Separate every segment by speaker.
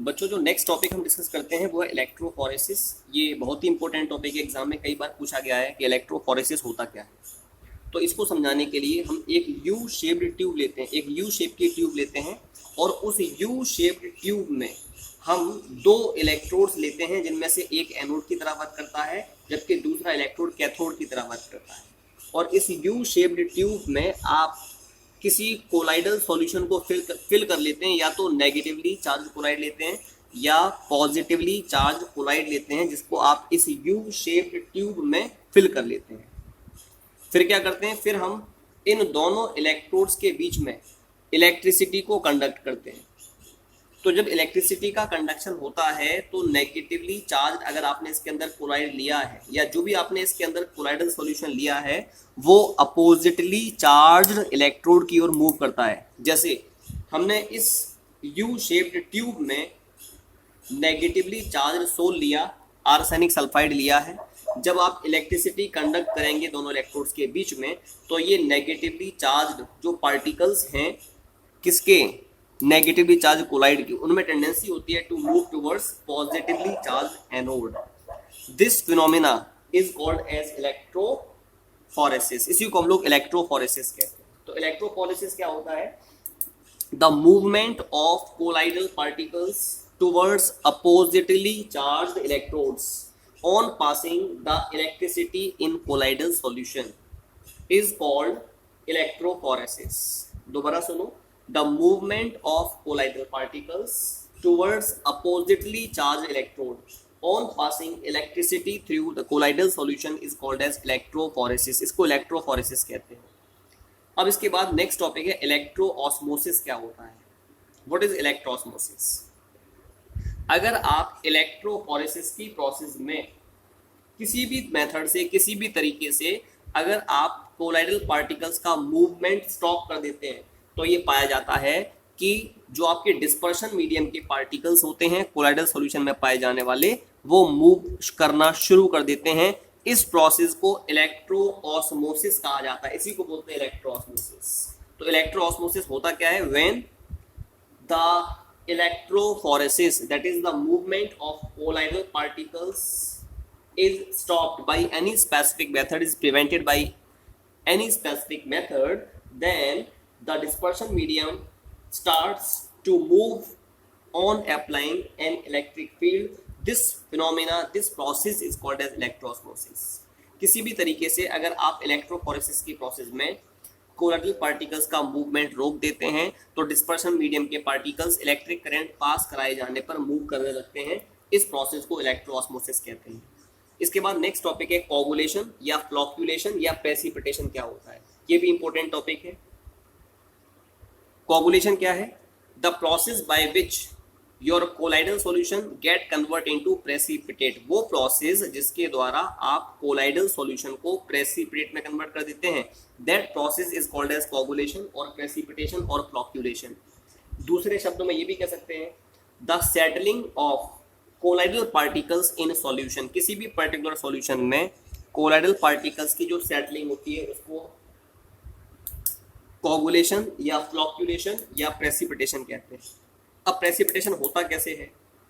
Speaker 1: बच्चों जो next topic हम डिस्कस करते हैं वो है इलेक्ट्रोफोरेसिस। ये बहुत ही इंपॉर्टेंट टॉपिक है, एग्जाम में कई बार पूछा गया है कि इलेक्ट्रोफोरेसिस होता क्या है। तो इसको समझाने के लिए हम एक यू शेप्ड ट्यूब लेते हैं, एक यू शेप की ट्यूब लेते हैं और उस यू शेप्ड ट्यूब में हम दो इलेक्ट्रोड्स लेते हैं जिनमें से एक एनोड की तरह वर्क करता है जबकि दूसरा इलेक्ट्रोड कैथोड की तरह वर्क करता है। और इस यू शेप्ड ट्यूब में आप किसी कोलाइडल सॉल्यूशन को फिल कर लेते हैं, या तो नेगेटिवली चार्ज कोलाइड लेते हैं या पॉजिटिवली चार्ज कोलाइड लेते हैं, जिसको आप इस यू शेप्ड ट्यूब में फिल कर लेते हैं। फिर क्या करते हैं, फिर हम इन दोनों इलेक्ट्रोड्स के बीच में इलेक्ट्रिसिटी को कंडक्ट करते हैं। तो जब इलेक्ट्रिसिटी का कंडक्शन होता है तो नेगेटिवली चार्ज अगर आपने इसके अंदर कोलाइड लिया है या जो भी आपने इसके अंदर कोलाइडल सॉल्यूशन लिया है वो अपोजिटली चार्ज्ड इलेक्ट्रोड की ओर मूव करता है। जैसे हमने इस यू शेप्ड ट्यूब में नेगेटिवली चार्ज सोल लिया, आर्सेनिक सल्फाइड लिया है। जब आप इलेक्ट्रिसिटी कंडक्ट करेंगे दोनों इलेक्ट्रोड्स के बीच में तो ये नेगेटिवली चार्ज्ड जो पार्टिकल्स हैं किसके, नेगेटिवली चार्ज कोलाइड की, उनमें टेंडेंसी होती है to move towards positively charge anode. This phenomena is called as electrophoresis. इसी को हम लोग इलेक्ट्रोफोरेसिस कहते हैं। तो इलेक्ट्रोफोरेसिस क्या होता है, the movement of colloidal particles towards oppositely charged electrodes on passing the electricity in colloidal solution is called electrophoresis. दोबारा सुनो, the movement of colloidal particles towards oppositely charged electrode on passing electricity through the colloidal solution is called as electrophoresis। इसको electrophoresis कहते हैं। अब इसके बाद next topic है इलेक्ट्रोऑस्मोसिस। क्या होता है, व्हाट इज इलेक्ट्रोऑस्मोसिस? अगर आप इलेक्ट्रोफोरेसिस की प्रोसेस में किसी भी मेथड से, किसी भी तरीके से अगर आप कोलाइडल पार्टिकल्स का मूवमेंट स्टॉप कर देते हैं तो ये पाया जाता है कि जो आपके डिस्पर्शन मीडियम के पार्टिकल्स होते हैं कोलाइडल सॉल्यूशन में पाए जाने वाले, वो मूव करना शुरू कर देते हैं। इस प्रोसेस को इलेक्ट्रोऑस्मोसिस कहा जाता है, इसी को बोलते हैं इलेक्ट्रोऑस्मोसिस। तो इलेक्ट्रोऑस्मोसिस होता क्या है, when the electrophoresis that is the movement of colloidal particles is stopped by any specific method, is prevented by any specific method, then the dispersion medium starts to move on applying an electric field. This phenomena, this process is called as electroosmosis। किसी भी तरीके से अगर आप electrophoresis की process में colloidal particles का movement रोक देते हैं तो डिस्पर्शन मीडियम के पार्टिकल्स इलेक्ट्रिक करंट पास कराए जाने पर मूव करने लगते हैं। इस प्रोसेस को इलेक्ट्रोऑस्मोसिस कहते हैं। इसके बाद नेक्स्ट टॉपिक है कोगुलेशन या फ्लॉक्यूलेशन या प्रेसिपिटेशन। क्या होता है, ये भी इंपॉर्टेंट टॉपिक है। कोगुलेशन क्या है, the process by which your colloidal solution get convert into precipitate. वो प्रोसेस जिसके द्वारा आप कोलाइडल सॉल्यूशन को प्रेसिपिटेट में कन्वर्ट कर देते हैं, that process is called as coagulation और प्रेसिपिटेशन और फ्लॉक्यूलेशन। दूसरे शब्दों में ये भी कह सकते हैं the settling of colloidal particles in solution. किसी भी पर्टिकुलर सॉल्यूशन में कोलाइडल पार्टिकल्स की जो सेटलिंग होती है उसको कोगुलेशन या फ्लॉक्यूलेशन या प्रेसिपिटेशन कहते हैं। अब प्रेसिपिटेशन होता कैसे है,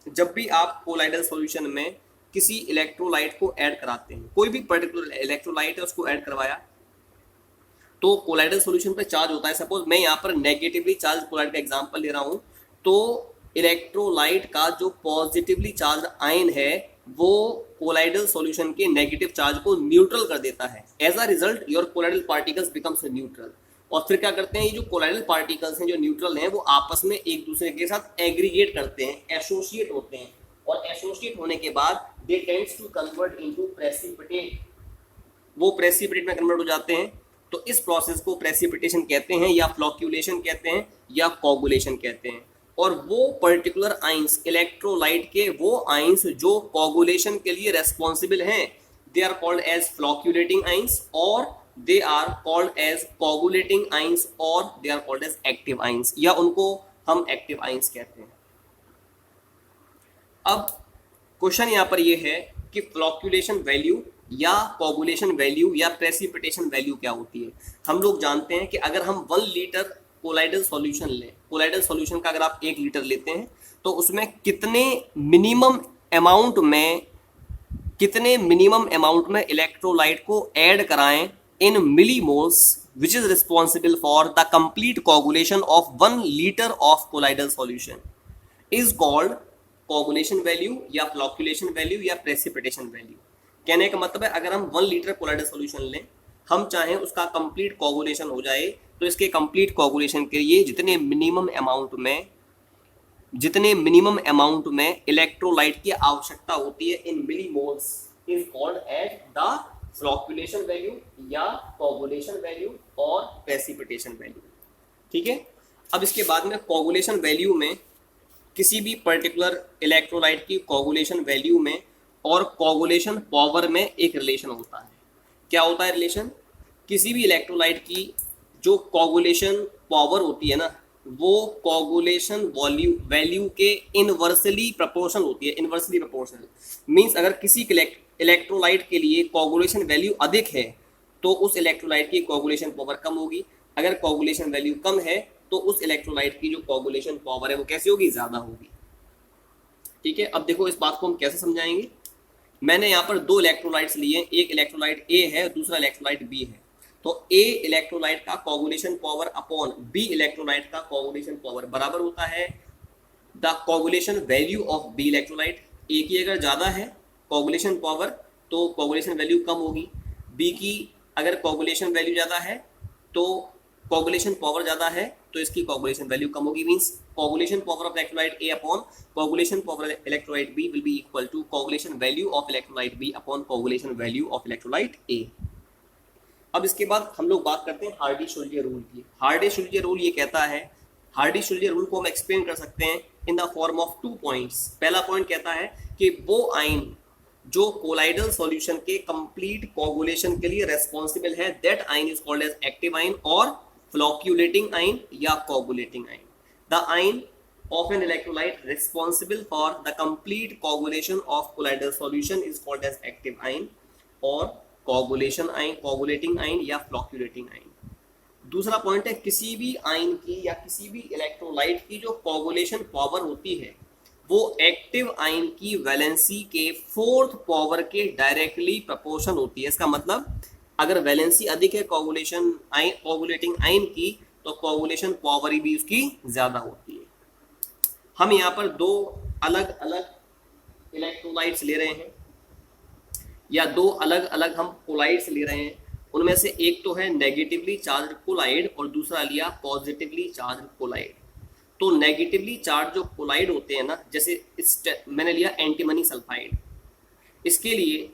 Speaker 1: जब भी आप कोलाइडल सॉल्यूशन में किसी इलेक्ट्रोलाइट को ऐड कराते हैं, कोई भी पर्टिकुलर इलेक्ट्रोलाइट है उसको ऐड करवाया तो कोलाइडल सॉल्यूशन पे चार्ज होता है। सपोज मैं यहाँ पर नेगेटिवली चार्ज कोलाइड का एग्जांपल ले रहा हूँ, तो इलेक्ट्रोलाइट का जो पॉजिटिवली चार्ज आयन है वो कोलाइडल सॉल्यूशन के नेगेटिव चार्ज को न्यूट्रल कर देता है। As a result your colloidal particles becomes neutral. और फिर क्या करते हैं, ये जो कोलाइडल पार्टिकल्स हैं जो न्यूट्रल हैं वो आपस में एक दूसरे के साथ एग्रीगेट करते हैं, एसोसिएट होते हैं, और एसोसिएट होने के बाद they tends to convert into precipitate. वो प्रेसिपिटेट में कन्वर्ट हो जाते हैं। तो इस प्रोसेस को प्रेसिपिटेशन कहते हैं या फ्लॉक्यूलेशन कहते हैं या कोगुलेशन कहते हैं। और वो पर्टिकुलर आइंस इलेक्ट्रोलाइट के वो आइंस जो कोगुलेशन के लिए रेस्पॉन्सिबल हैं, they are called as flocculating ions और they are called as coagulating ions और they are called as active ions, या उनको हम active ions कहते हैं। अब क्वेश्चन यहाँ पर ये है कि फ्लॉक्यूलेशन वैल्यू या कोगुलेशन वैल्यू या प्रेसिपिटेशन वैल्यू क्या होती है। हम लोग जानते हैं कि अगर हम 1 लीटर कोलाइडल सॉल्यूशन लें, कोलाइडल सॉल्यूशन का अगर आप 1 लीटर लेते हैं तो उसमें कितने मिनिमम अमाउंट में इलेक्ट्रोलाइट को ऐड कराएं in millimoles which is responsible for the complete coagulation of 1 litre of colloidal solution is called coagulation value या फ्लॉक्यूलेशन वैल्यू या प्रेसिपिटेशन वैल्यू। कहने का मतलब है अगर हम 1 लीटर कोलाइडल सॉल्यूशन लें, हम चाहें उसका कंप्लीट कोगुलेशन हो जाए, तो इसके कंप्लीट कोगुलेशन के लिए जितने मिनिमम अमाउंट में इलेक्ट्रोलाइट की आवश्यकता होती है in millimoles is called as the flocculation value या कोगुलेशन वैल्यू और प्रेसिपिटेशन वैल्यू। ठीक है, अब इसके बाद में कोगुलेशन वैल्यू में किसी भी पर्टिकुलर इलेक्ट्रोलाइट की कोगुलेशन वैल्यू में और कोगुलेशन पावर में एक रिलेशन होता है। क्या होता है रिलेशन? किसी भी इलेक्ट्रोलाइट की जो कोगुलेशन पावर होती है ना, वो कोगुलेशन वैल्यू के इनवर्सली प्रोपोर्शनल होती है। इनवर्सली प्रोपोर्शनल मींस अगर किसी इलेक्ट्रोलाइट के लिए कोगुलेशन वैल्यू अधिक है तो उस इलेक्ट्रोलाइट की कोगुलेशन पावर कम होगी, अगर कोगुलेशन वैल्यू कम है तो उस इलेक्ट्रोलाइट की जो कोगुलेशन पावर है वो कैसी होगी? ज़्यादा होगी। ठीक है, अब देखो इस बात को हम कैसे समझाएंगे। मैंने यहाँ पर 2 इलेक्ट्रोलाइट्स लिए, एक इलेक्ट्रोलाइट ए है, दूसरा इलेक्ट्रोलाइट बी है। तो ए इलेक्ट्रोलाइट का coagulation power upon B electrolyte का कोगुलेशन पावर बराबर होता है the coagulation value of B electrolyte. A की अगर ज़्यादा है कोगुलेशन पावर तो कोगुलेशन वैल्यू कम होगी, बी की अगर कोगुलेशन वैल्यू ज़्यादा है तो कोगुलेशन पावर ज़्यादा है तो इसकी कोगुलेशन वैल्यू कम होगी। Means coagulation power of electrolyte A upon coagulation power electrolyte B will be equal to coagulation value of electrolyte B upon coagulation value of electrolyte A. अब इसके बाद हम लोग बात करते हैं हार्डी-शुल्जे रूल की। हार्डी-शुल्जे रूल ये कहता है, हार्डी-शुल्जे रूल को हम एक्सप्लेन कर सकते हैं in the form of 2 points. पहला पॉइंट कहता है कि वो आयन जो कोलाइडल सॉल्यूशन के कंप्लीट कोगुलेशन के लिए रेस्पॉन्सिबल है, that ion is called as active ion और फ्लॉक्यूलेटिंग आयन या coagulating ion. The ion of an electrolyte responsible for the complete coagulation of colloidal solution is called as active ion और coagulation ion, coagulating ion या flocculating ion। दूसरा point है किसी भी ion की या किसी भी इलेक्ट्रोलाइट की जो कोगुलेशन पावर होती है वो एक्टिव आयन की वैलेंसी के 4th पावर के डायरेक्टली प्रोपोर्शन होती है। इसका मतलब अगर वैलेंसी अधिक है कोगुलेटिंग आयन की तो कोगुलेशन पावर भी उसकी ज्यादा होती है। हम यहाँ पर 2 अलग अलग इलेक्ट्रोलाइट्स ले रहे हैं या 2 अलग अलग हम कोलाइड्स ले रहे हैं। उनमें से एक तो है नेगेटिवली चार्ज कोलाइड और दूसरा लिया पॉजिटिवली चार्ज कोलाइड। तो नेगेटिवली चार्ज जो कोलाइड होते हैं ना, जैसे मैंने लिया एंटीमनी सल्फाइड, इसके लिए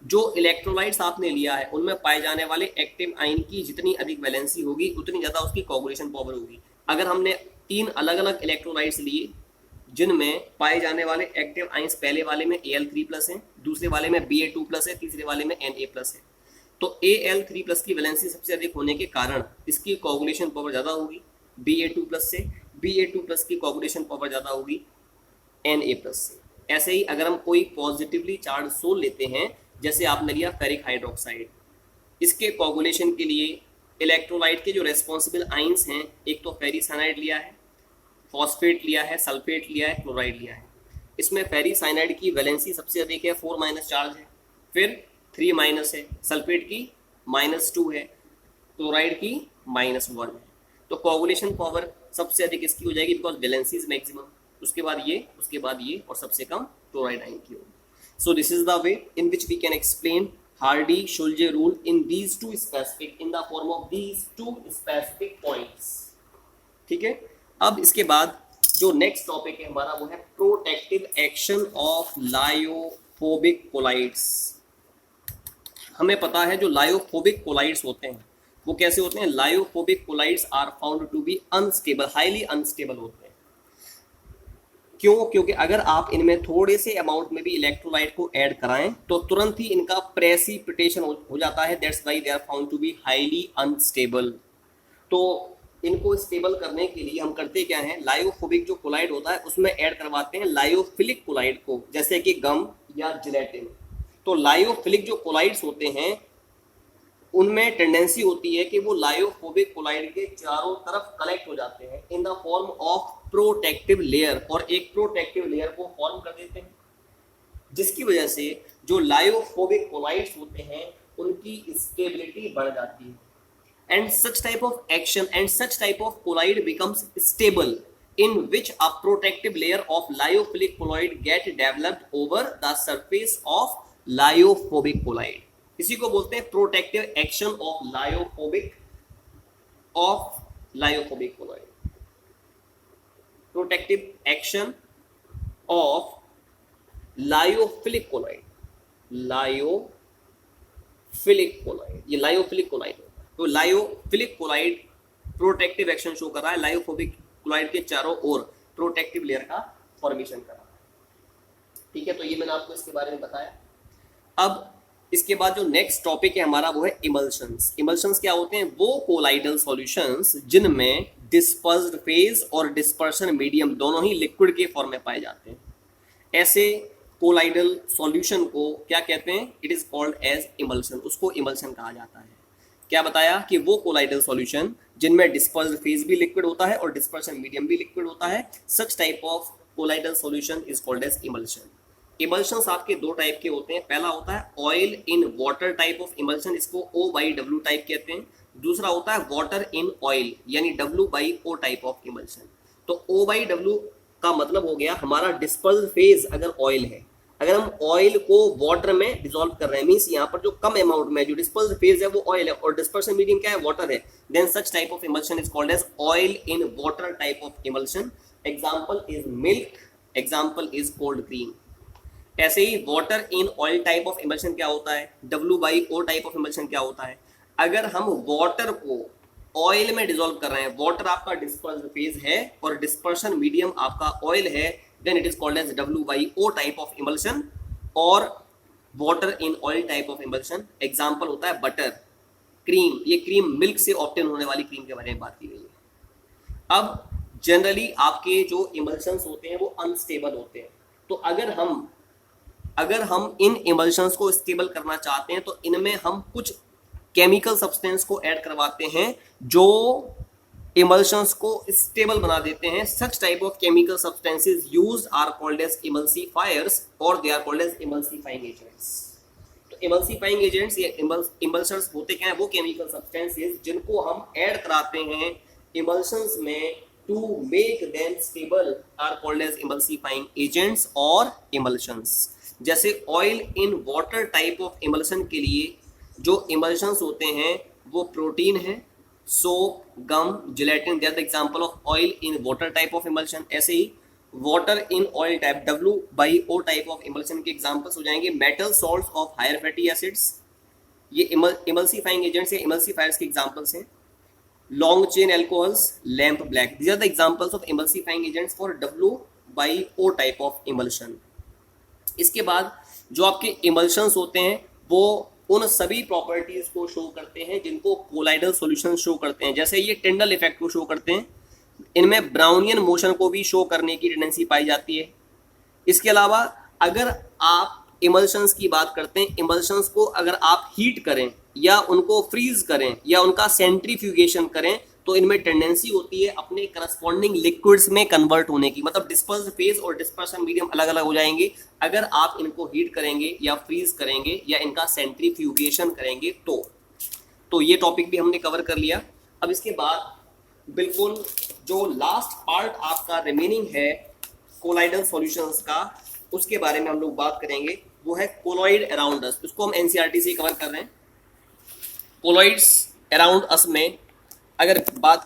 Speaker 1: जो इलेक्ट्रोलाइट्स आपने लिया है उनमें पाए जाने वाले एक्टिव आयन की जितनी अधिक वैलेंसी होगी उतनी ज़्यादा उसकी कोगुलेशन पावर होगी। अगर हमने 3 अलग अलग इलेक्ट्रोलाइट्स लिए जिनमें पाए जाने वाले एक्टिव आयंस पहले वाले में Al3+ है, दूसरे वाले में Ba2+ है, तीसरे वाले में Na+ है, तो Al3+ की वैलेंसी सबसे अधिक होने के कारण इसकी कोगुलेशन पावर ज़्यादा होगी Ba2+ से, Ba2+ की कोगुलेशन पावर ज़्यादा होगी Na+ से। ऐसे ही अगर हम कोई पॉजिटिवली चार्ज सोल लेते हैं, जैसे आपने लिया फेरिक हाइड्रोक्साइड, इसके कोगुलेशन के लिए इलेक्ट्रोलाइट के जो रेस्पॉन्सिबल आइंस हैं, एक तो फेरिसाइनाइड लिया है, फॉस्फेट लिया है, सल्फेट लिया है, क्लोराइड लिया है। इसमें फेरिसाइनाइड की वैलेंसी सबसे अधिक है, 4- चार्ज है, फिर 3- है, सल्फेट की -2 है, क्लोराइड की -1 है। तो कोगुलेशन पावर सबसे अधिक इसकी हो जाएगी बिकॉज वैलेंसी इज मैक्सिमम, उसके बाद ये और सबसे कम क्लोराइड आयन की होगी। So this is the way in which we can explain Hardy-Schulze rule in the form of these 2 specific points। ठीक है, अब इसके बाद जो नेक्स्ट टॉपिक है हमारा वो है protective action of lyophobic colloids. हमें पता है जो लायोफोबिक कोलाइड्स होते हैं वो कैसे होते हैं। Lyophobic colloids are found to be unstable, highly unstable होते हैं। क्यों? क्योंकि अगर आप इनमें थोड़े से अमाउंट में भी इलेक्ट्रोलाइट को ऐड कराएं तो तुरंत ही इनका प्रेसिपिटेशन हो जाता है, that's why they are found to be highly unstable. तो इनको स्टेबल करने के लिए हम करते क्या हैं, लायोफोबिक जो कोलाइड होता है उसमें ऐड करवाते हैं लायोफिलिक कोलाइड को, जैसे कि गम या जिलेटिन। तो लायोफिलिक जो कोलाइड्स होते हैं उनमें टेंडेंसी होती है कि वो लायोफोबिक कोलाइड के चारों तरफ कलेक्ट हो जाते हैं in the form of protective layer, और एक प्रोटेक्टिव लेयर को फॉर्म कर देते हैं, जिसकी वजह से जो लायोफोबिक कोलाइड्स होते हैं उनकी स्टेबिलिटी बढ़ जाती है। And such type of action and such type of colloid becomes stable, in which a protective layer of lyophilic colloid get developed over the surface of lyophobic colloid. इसी को बोलते हैं protective action of lyophobic colloid. Protective action of lyophilic colloid. Lyophilic colloid, ये lyophilic colloid। तो lyophilic colloid protective action show कर रहा है, lyophobic colloid के चारों ओर प्रोटेक्टिव लेयर का फॉर्मेशन कर रहा है। ठीक है, तो ये मैंने आपको इसके बारे में बताया। अब इसके बाद जो नेक्स्ट टॉपिक है हमारा वो है इमल्शंस। इमल्शंस क्या होते हैं? वो कोलाइडल सॉल्यूशंस जिनमें डिस्पर्स्ड फेज और डिस्पर्शन मीडियम दोनों ही लिक्विड के फॉर्म में पाए जाते हैं। ऐसे कोलाइडल सॉल्यूशन को क्या कहते हैं? It is called as emulsion, उसको इमल्शन कहा जाता है। क्या बताया कि वो कोलाइडल सॉल्यूशन जिनमें डिस्पर्स्ड फेज भी लिक्विड होता है और डिस्पर्शन मीडियम भी लिक्विड होता है, such type of colloidal solution is called as emulsion. Emulsions आपके दो टाइप के होते हैं। पहला होता है oil in water type of emulsion, इसको O/W टाइप कहते हैं। दूसरा होता है वाटर इन ऑयल, यानी W/O टाइप ऑफ इमल्शन। तो O/W का मतलब हो गया हमारा डिस्पर्स्ड फेज अगर ऑयल है, अगर हम ऑयल को वाटर में डिसॉल्व कर रहे हैं, मींस यहाँ पर जो कम अमाउंट में जो डिस्पर्स्ड फेज है वो ऑयल है और डिस्पर्शन मीडियम क्या है? वाटर है, then such type of emulsion is called as oil in water type of emulsion. Example is milk, example is cold cream. ऐसे ही water in oil type of emulsion क्या होता है? W/O टाइप ऑफ इमल्शन क्या होता है? अगर हम वाटर को ऑयल में डिसॉल्व कर रहे हैं, वाटर आपका डिस्पर्स्ड फेज है और डिस्पर्शन मीडियम आपका ऑयल है, then it is called as W/O type of emulsion और water in oil type of emulsion। Example होता है बटर, क्रीम, ये क्रीम मिल्क से ऑब्टेन होने वाली क्रीम के बारे में बात की गई है। अब जनरली आपके जो इमल्शंस होते हैं वो अनस्टेबल होते हैं, तो अगर हम इन इमल्शंस को स्टेबल करना चाहते हैं तो इनमें हम कुछ केमिकल सब्सटेंस को ऐड करवाते हैं जो इमल्शंस को स्टेबल बना देते हैं। Such type of chemical substances used are called as emulsifiers और they are called as emulsifying agents. तो इमल्सिफाइंग एजेंट्स या इमल्शंस होते क्या हैं? वो केमिकल सब्सटेंसेस जिनको हम ऐड कराते हैं इमल्शंस में to make them stable are called as emulsifying agents और इमल्शंस। जैसे oil in water type of emulsion के लिए जो इमल्शंस होते हैं वो प्रोटीन है, soap, gum, gelatin, they are the example of oil in water type of emulsion. ऐसे ही water in oil type W/O type of emulsion के एग्जांपल्स हो जाएंगे metal salts of higher fatty acids, ये इमल्सिफाइंग एजेंट्स या emulsifiers के examples हैं। Long chain alcohols, lamp black, these are the examples of emulsifying agents for W/O type of emulsion. इसके बाद जो आपके इमल्शंस होते हैं वो उन सभी प्रॉपर्टीज को शो करते हैं जिनको कोलाइडल सॉल्यूशन शो करते हैं। जैसे ये टिंडल इफेक्ट को शो करते हैं, इनमें ब्राउनियन मोशन को भी शो करने की टेंडेंसी पाई जाती है। इसके अलावा अगर आप इमल्शंस की बात करते हैं, इमल्शंस को अगर आप हीट करें या उनको फ्रीज करें या उनका सेंट्रीफ्यूगेशन करें तो इनमें टेंडेंसी होती है अपने करस्पॉन्डिंग लिक्विड्स में कन्वर्ट होने की, मतलब डिस्पर्स्ड फेज और डिस्पर्शन मीडियम अलग अलग हो जाएंगे अगर आप इनको हीट करेंगे या फ्रीज करेंगे या इनका सेंट्रीफ्यूगेशन करेंगे तो ये टॉपिक भी हमने कवर कर लिया। अब इसके बाद बिल्कुल जो लास्ट पार्ट आपका रिमेनिंग है कोलाइडल सॉल्यूशंस का, उसके बारे में हम लोग बात करेंगे, वो है कोलॉइड अराउंड अस। इसको हम एनसीईआरटी से कवर कर रहे हैं। कोलॉइड्स अराउंड अस में अगर बात की